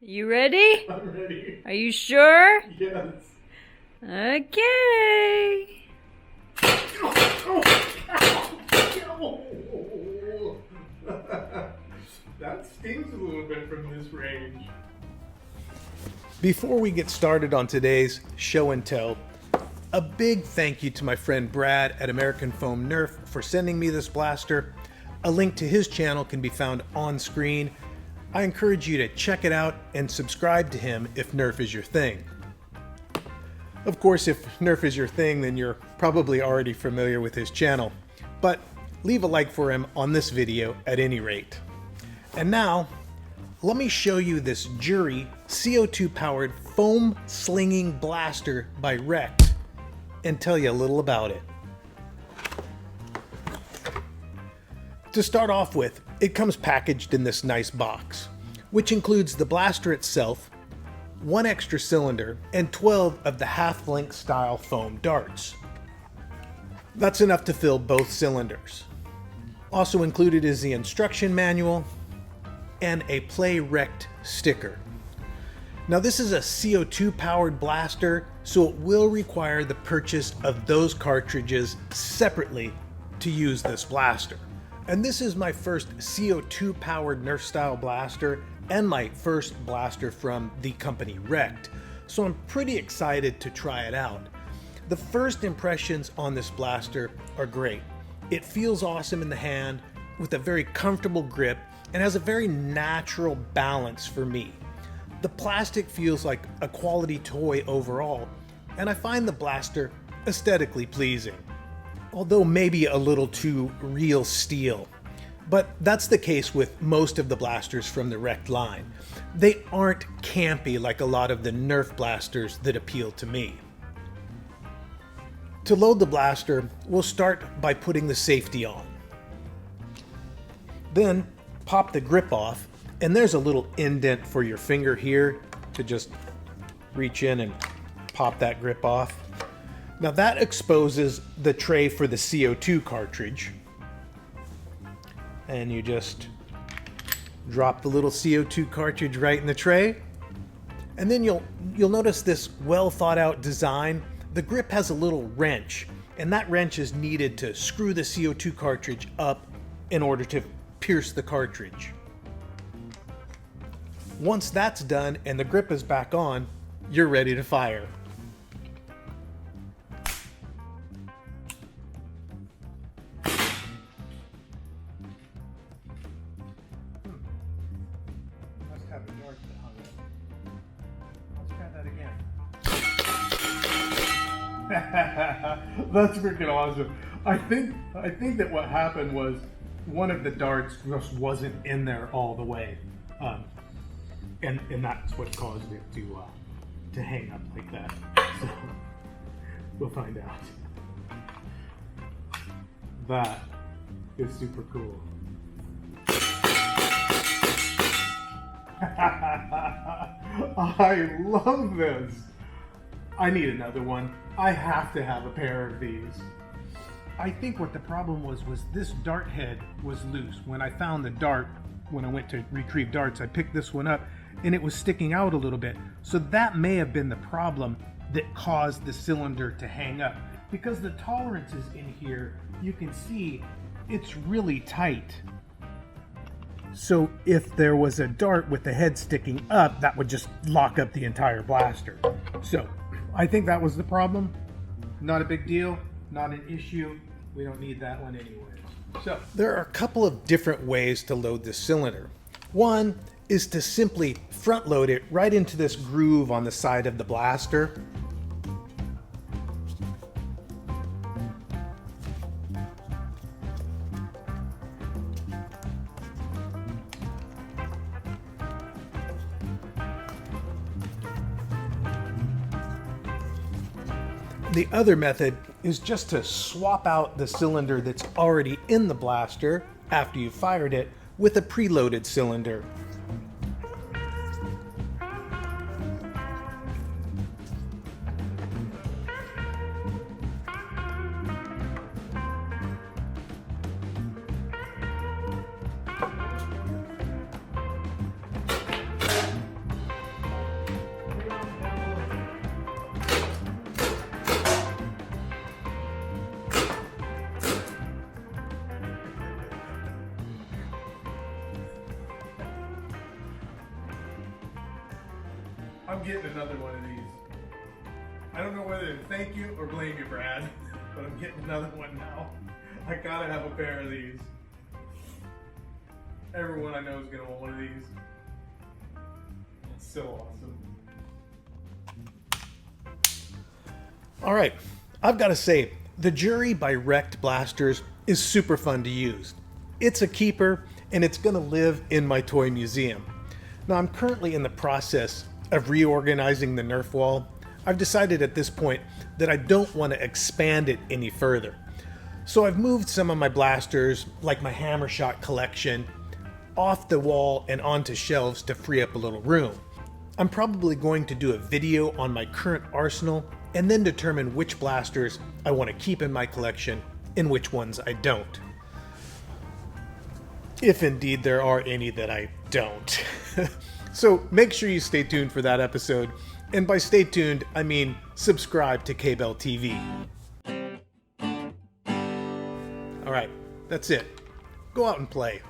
You ready? I'm ready. Are you sure? Yes. Okay. That stings a little bit from this range. Before we get started on today's show and tell, a big thank you to my friend Brad at American Foam Nerf for sending me this blaster. A link to his channel can be found on screen. I encourage you to check it out and subscribe to him if Nerf is your thing. Of course, if Nerf is your thing, then you're probably already familiar with his channel, but leave a like for him on this video at any rate. And now, let me show you this Jury CO2 powered foam slinging blaster by Rekt and tell you a little about it. To start off with, it comes packaged in this nice box, which includes the blaster itself, one extra cylinder, and 12 of the half-length style foam darts. That's enough to fill both cylinders. Also included is the instruction manual and a Play Rekt sticker. Now this is a CO2 powered blaster, so it will require the purchase of those cartridges separately to use this blaster. And this is my first CO2 powered Nerf style blaster and my first blaster from the company Rekt, so I'm pretty excited to try it out. The first impressions on this blaster are great. It feels awesome in the hand with a very comfortable grip and has a very natural balance for me. The plastic feels like a quality toy overall, and I find the blaster aesthetically pleasing, although maybe a little too real steel. But that's the case with most of the blasters from the Rekt line. They aren't campy like a lot of the Nerf blasters that appeal to me. To load the blaster, we'll start by putting the safety on. Then pop the grip off, and there's a little indent for your finger here to just reach in and pop that grip off. Now that exposes the tray for the CO2 cartridge. And you just drop the little CO2 cartridge right in the tray. And then you'll notice this well thought out design. The grip has a little wrench, and that wrench is needed to screw the CO2 cartridge up in order to pierce the cartridge. Once that's done and the grip is back on, you're ready to fire. Must have a dart that hung up. Let's try that again. That's freaking awesome. I think that what happened was one of the darts just wasn't in there all the way, and that's what caused it to hang up like that. So we'll find out. That is super cool. I love this. I need another one. I have to have a pair of these. I think what the problem was this dart head was loose. When I found the dart, when I went to retrieve darts, I picked this one up and it was sticking out a little bit. So that may have been the problem that caused the cylinder to hang up. Because the tolerances in here, you can see it's really tight. So if there was a dart with the head sticking up, that would just lock up the entire blaster. So I think that was the problem. Not a big deal, not an issue. We don't need that one anyways. So there are a couple of different ways to load this cylinder. One is to simply front load it right into this groove on the side of the blaster. The other method is just to swap out the cylinder that's already in the blaster after you've fired it with a preloaded cylinder. I'm getting another one of these. I don't know whether to thank you or blame you, Brad, but I'm getting another one now. I gotta have a pair of these. Everyone I know is gonna want one of these. It's so awesome. All right, I've got to say, the Jury by Rekt blasters is super fun to use. It's a keeper, and it's going to live in my toy museum. Now, I'm currently in the process of reorganizing the Nerf wall. I've decided at this point that I don't want to expand it any further. So I've moved some of my blasters, like my hammer shot collection, off the wall and onto shelves to free up a little room. I'm probably going to do a video on my current arsenal and then determine which blasters I want to keep in my collection and which ones I don't. If indeed there are any that I don't. So make sure you stay tuned for that episode. And by stay tuned, I mean subscribe to KBELL TV. Alright, that's it. Go out and play.